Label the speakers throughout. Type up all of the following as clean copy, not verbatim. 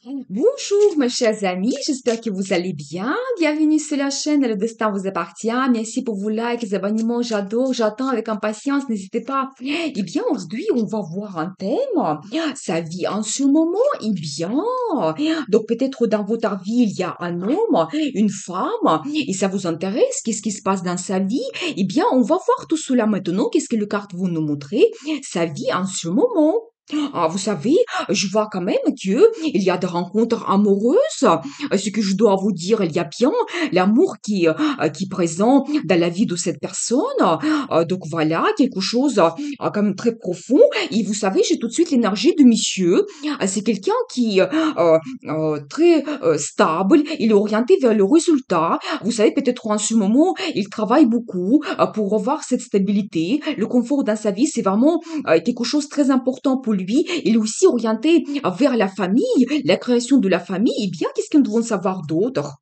Speaker 1: Bonjour mes chers amis, j'espère que vous allez bien. Bienvenue sur la chaîne Le Destin vous appartient. Merci pour vos likes, les abonnements, j'adore, j'attends avec impatience, n'hésitez pas. Eh bien, aujourd'hui, on va voir un thème, sa vie en ce moment, eh bien. Donc peut-être dans votre vie, il y a un homme, une femme, et ça vous intéresse, qu'est-ce qui se passe dans sa vie? Eh bien, on va voir tout cela maintenant, qu'est-ce que le carte vous nous montrer, sa vie en ce moment. Ah, vous savez, je vois quand même que il y a des rencontres amoureuses. Ce que je dois vous dire, il y a bien l'amour qui est présent dans la vie de cette personne. Donc voilà, quelque chose quand même très profond. Et vous savez, j'ai tout de suite l'énergie de monsieur. C'est quelqu'un qui est très stable. Il est orienté vers le résultat. Vous savez, peut-être en ce moment, il travaille beaucoup pour revoir cette stabilité. Le confort dans sa vie, c'est vraiment quelque chose de très important pour lui. Il est aussi orienté vers la famille, la création de la famille. Eh bien, qu'est-ce que nous devons savoir d'autre?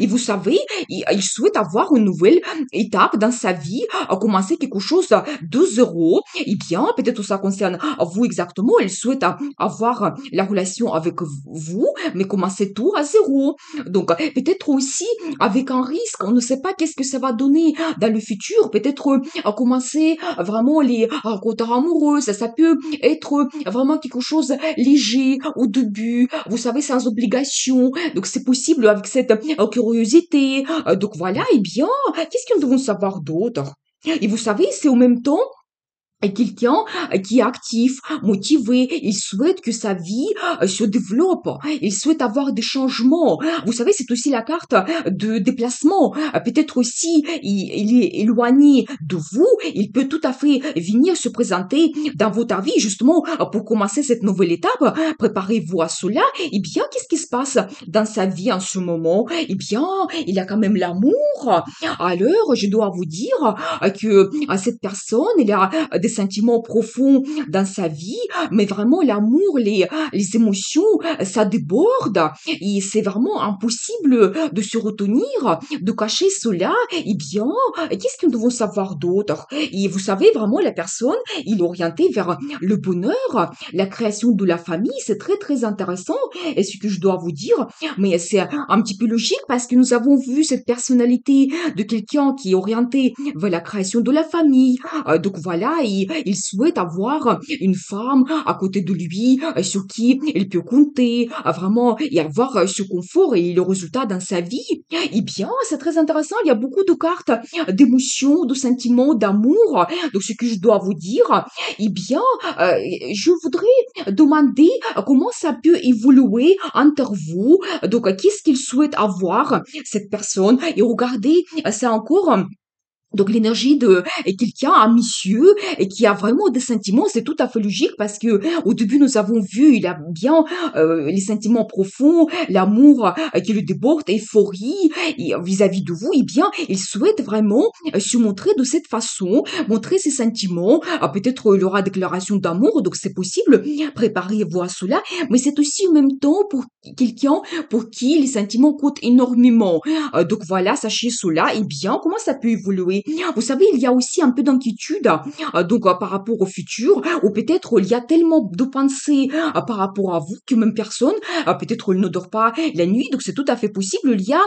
Speaker 1: Et vous savez, il souhaite avoir une nouvelle étape dans sa vie, commencer quelque chose de zéro. Eh bien, peut-être ça concerne vous exactement. Il souhaite avoir la relation avec vous, mais commencer tout à zéro. Donc, peut-être aussi avec un risque. On ne sait pas qu'est-ce que ça va donner dans le futur. Peut-être commencer vraiment les rencontres amoureuses. Ça peut être vraiment quelque chose léger au début. Vous savez, sans obligation. Donc, c'est possible avec cette curiosité. Donc voilà, eh bien, qu'est-ce que nous devons savoir d'autre? Et vous savez, c'est en même temps quelqu'un qui est actif, motivé, il souhaite que sa vie se développe, il souhaite avoir des changements. Vous savez, c'est aussi la carte de déplacement. Peut-être aussi, il est éloigné de vous, il peut tout à fait venir se présenter dans votre vie, justement, pour commencer cette nouvelle étape. Préparez-vous à cela. Eh bien, qu'est-ce qui se passe dans sa vie en ce moment? Eh bien, il a quand même l'amour. Alors, je dois vous dire que cette personne, il a des sentiments profonds dans sa vie, mais vraiment l'amour, les émotions, ça déborde et c'est vraiment impossible de se retenir, de cacher cela. Eh bien, qu'est-ce que nous devons savoir d'autre? Et vous savez, vraiment, la personne, il est orienté vers le bonheur, la création de la famille, c'est très, très intéressant. Et ce que je dois vous dire, mais c'est un petit peu logique parce que nous avons vu cette personnalité de quelqu'un qui est orienté vers la création de la famille. Donc voilà, il souhaite avoir une femme à côté de lui sur qui il peut compter, vraiment et avoir ce confort et le résultat dans sa vie. Eh bien, c'est très intéressant. Il y a beaucoup de cartes d'émotions, de sentiments, d'amour. Donc ce que je dois vous dire, eh bien, je voudrais demander comment ça peut évoluer entre vous. Donc, qu'est-ce qu'il souhaite avoir, cette personne? Et regardez, c'est encore donc l'énergie de quelqu'un ambitieux et qui a vraiment des sentiments, c'est tout à fait logique parce que au début nous avons vu il a bien les sentiments profonds, l'amour qui le déborde, euphorie et, vis-à-vis de vous. Eh bien, il souhaite vraiment se montrer de cette façon, montrer ses sentiments. Peut-être il aura déclaration d'amour, donc c'est possible. Préparez-vous à cela, mais c'est aussi en même temps pour quelqu'un pour qui les sentiments comptent énormément. Donc voilà, sachez cela. Eh bien, comment ça peut évoluer? Vous savez, il y a aussi un peu d'inquiétude par rapport au futur, ou peut-être il y a tellement de pensées par rapport à vous que même personne, peut-être il ne dort pas la nuit, donc c'est tout à fait possible. Il y a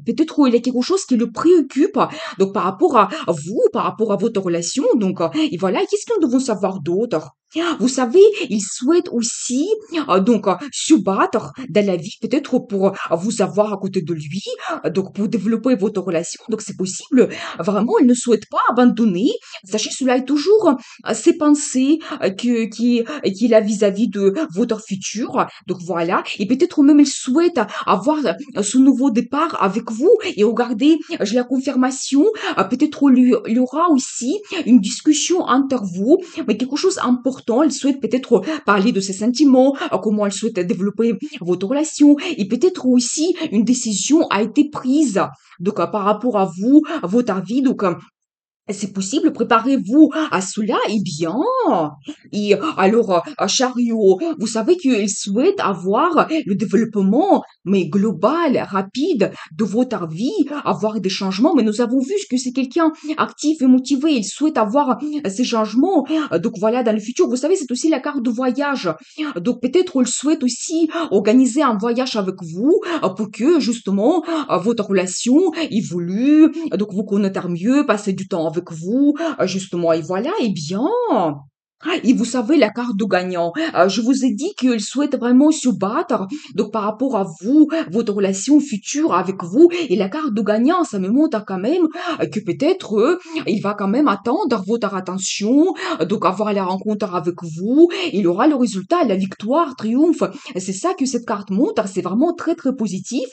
Speaker 1: peut-être il y a quelque chose qui le préoccupe, donc par rapport à vous, par rapport à votre relation. Donc et voilà, qu'est-ce que nous devons savoir d'autre? Vous savez, il souhaite aussi se battre dans la vie, peut-être pour vous avoir à côté de lui, donc pour développer votre relation. Donc c'est possible. Vraiment, il ne souhaite pas abandonner. Sachez, cela est toujours ses pensées qu'il a vis-à-vis de votre futur. Donc voilà. Et peut-être même il souhaite avoir ce nouveau départ avec vous. Et regardez, j'ai la confirmation. Peut-être il y aura aussi une discussion entre vous, mais quelque chose d'important. Il souhaite peut-être parler de ses sentiments, comment il souhaite développer votre relation. Et peut-être aussi une décision a été prise donc par rapport à vous, à votre avis. Donc C'est possible, préparez-vous à cela, et bien. Et alors, Chariot, vous savez qu'il souhaite avoir le développement, mais global, rapide, de votre vie, avoir des changements. Mais nous avons vu que c'est quelqu'un actif et motivé. Il souhaite avoir ces changements. Donc voilà, dans le futur, vous savez, c'est aussi la carte de voyage. Donc peut-être il souhaite aussi organiser un voyage avec vous pour que justement votre relation évolue, donc vous connaître mieux, passer du temps avec vous, justement, et voilà, et bien. Et vous savez, la carte de gagnant, je vous ai dit qu'il souhaite vraiment se battre, donc par rapport à vous, votre relation future avec vous, et la carte de gagnant, ça me montre quand même que peut-être il va quand même attendre votre attention, donc avoir la rencontre avec vous, il aura le résultat, la victoire, triomphe. C'est ça que cette carte montre, c'est vraiment très très positif,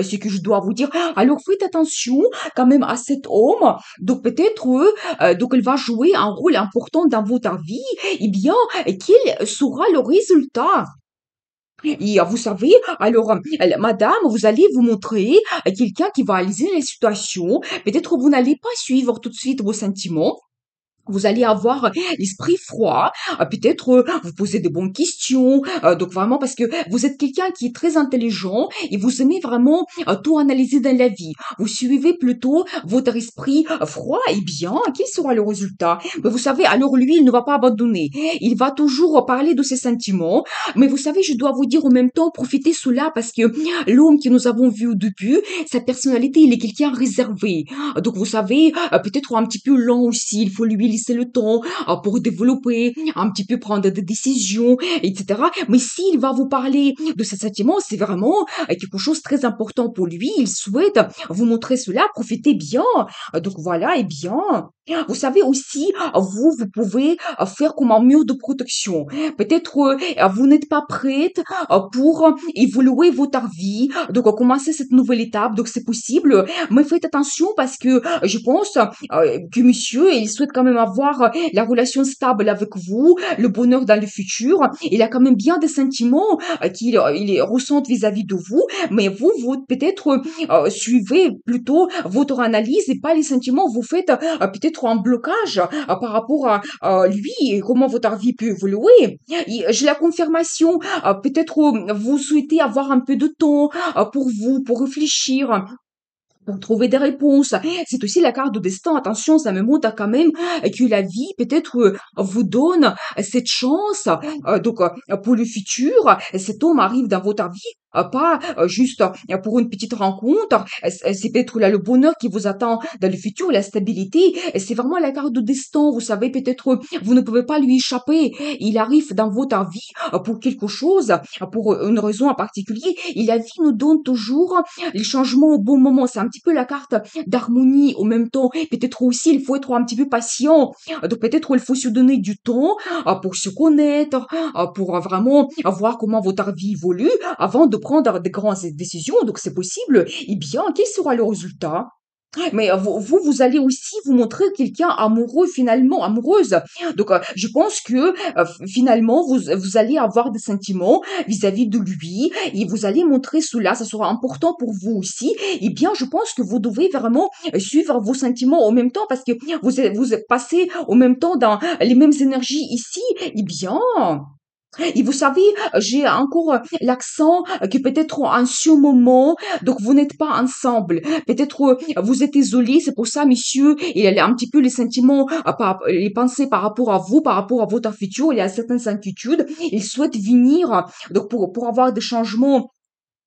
Speaker 1: ce que je dois vous dire. Alors faites attention quand même à cet homme, donc peut-être donc il va jouer un rôle important dans votre vie, eh bien, quel sera le résultat? Et vous savez, alors, madame, vous allez vous montrer quelqu'un qui va analyser les situations. Peut-être vous n'allez pas suivre tout de suite vos sentiments. Vous allez avoir l'esprit froid, peut-être vous posez de bonnes questions, donc vraiment parce que vous êtes quelqu'un qui est très intelligent et vous aimez vraiment tout analyser dans la vie. Vous suivez plutôt votre esprit froid et bien, quel sera le résultat? Mais vous savez, alors lui, il ne va pas abandonner. Il va toujours parler de ses sentiments, mais vous savez, je dois vous dire en même temps, profitez cela parce que l'homme que nous avons vu au début, sa personnalité, il est quelqu'un réservé. Donc vous savez, peut-être un petit peu lent aussi, il faut lui laisser le temps pour développer, un petit peu prendre des décisions, etc. Mais s'il va vous parler de ses sentiments, c'est vraiment quelque chose de très important pour lui. Il souhaite vous montrer cela, profitez bien. Donc voilà, et bien. Vous savez aussi, vous pouvez faire comme un mur de protection. Peut-être vous n'êtes pas prête pour évoluer votre vie, donc commencer cette nouvelle étape, donc c'est possible, mais faites attention parce que je pense que monsieur, il souhaite quand même avoir la relation stable avec vous, le bonheur dans le futur. Il a quand même bien des sentiments qu'il ressent vis-à-vis de vous, mais vous peut-être suivez plutôt votre analyse et pas les sentiments. Vous faites peut-être un blocage par rapport à lui et comment votre vie peut évoluer. Et j'ai la confirmation, peut-être vous souhaitez avoir un peu de temps pour vous, pour réfléchir, pour trouver des réponses. C'est aussi la carte de destin. Attention, ça me montre quand même que la vie peut-être vous donne cette chance. Donc pour le futur, cet homme arrive dans votre vie. Pas juste pour une petite rencontre, c'est peut-être là le bonheur qui vous attend dans le futur, la stabilité. C'est vraiment la carte de destin. Vous savez, peut-être vous ne pouvez pas lui échapper. Il arrive dans votre vie pour quelque chose, pour une raison en particulier. Et la vie nous donne toujours les changements au bon moment. C'est un petit peu la carte d'harmonie en même temps. Peut-être aussi, il faut être un petit peu patient. Donc peut-être il faut se donner du temps pour se connaître, pour vraiment voir comment votre vie évolue avant de prendre des grandes décisions. Donc c'est possible. Eh bien, quel sera le résultat? Mais vous allez aussi vous montrer quelqu'un amoureux finalement, amoureuse. Donc, je pense que finalement, vous allez avoir des sentiments vis-à-vis de lui et vous allez montrer cela. Ça sera important pour vous aussi. Eh bien, je pense que vous devez vraiment suivre vos sentiments en même temps parce que vous êtes passé en même temps dans les mêmes énergies ici. Eh bien, et vous savez, j'ai encore l'accent que peut-être en ce moment, donc vous n'êtes pas ensemble. Peut-être vous êtes isolés, c'est pour ça, monsieur, il a un petit peu les sentiments, les pensées par rapport à vous, par rapport à votre futur, il y a certaines inquiétudes. Il souhaite venir, donc pour avoir des changements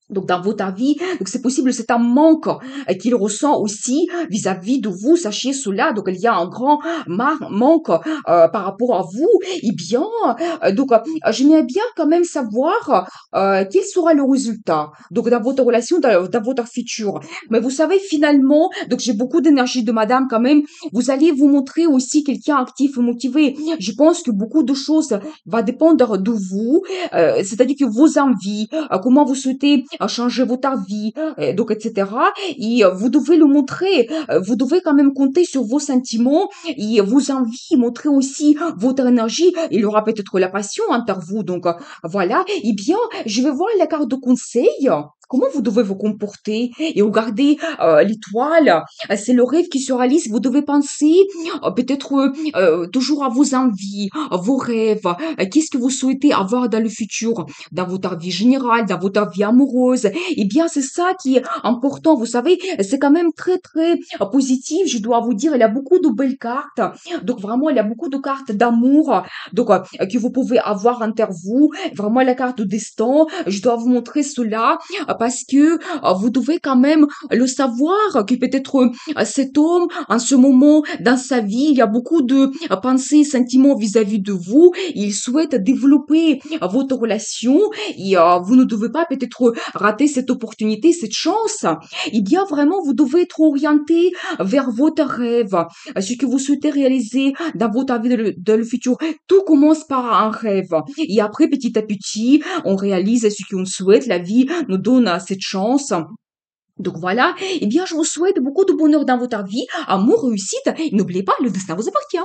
Speaker 1: donc dans votre vie, donc c'est possible, c'est un manque qu'il ressent aussi vis-à-vis de vous. Sachez cela. Donc il y a un grand manque par rapport à vous. Eh bien, donc j'aimerais bien quand même savoir quel sera le résultat. Donc dans votre relation, dans votre futur. Mais vous savez finalement, donc j'ai beaucoup d'énergie de madame quand même. Vous allez vous montrer aussi quelqu'un actif et motivé. Je pense que beaucoup de choses va dépendre de vous, c'est-à-dire que vos envies, comment vous souhaitez changer votre vie, donc etc. Et vous devez le montrer. Vous devez quand même compter sur vos sentiments et vos envies, montrer aussi votre énergie. Il y aura peut-être la passion entre vous. Donc voilà. Eh bien, je vais voir la carte de conseil. comment vous devez vous comporter et regardez l'étoile. C'est le rêve qui se réalise. Vous devez penser peut-être toujours à vos envies, à vos rêves. Qu'est-ce que vous souhaitez avoir dans le futur, dans votre vie générale, dans votre vie amoureuse. Eh bien, c'est ça qui est important. Vous savez, c'est quand même très, très positif. Je dois vous dire, il y a beaucoup de belles cartes. Donc, vraiment, il y a beaucoup de cartes d'amour. Donc, que vous pouvez avoir entre vous. Vraiment, la carte de destin. Je dois vous montrer cela parce que vous devez quand même le savoir que peut-être cet homme, en ce moment, dans sa vie, il y a beaucoup de pensées, sentiments vis-à-vis de vous. Il souhaite développer votre relation et vous ne devez pas peut-être rater cette opportunité, cette chance. Eh bien, vraiment, vous devez être orienté vers votre rêve, ce que vous souhaitez réaliser dans votre vie dans le futur. Tout commence par un rêve. Et après, petit à petit, on réalise ce qu'on souhaite. La vie nous donne cette chance. Donc voilà, eh bien, je vous souhaite beaucoup de bonheur dans votre vie, amour, réussite. Et n'oubliez pas, le destin vous appartient.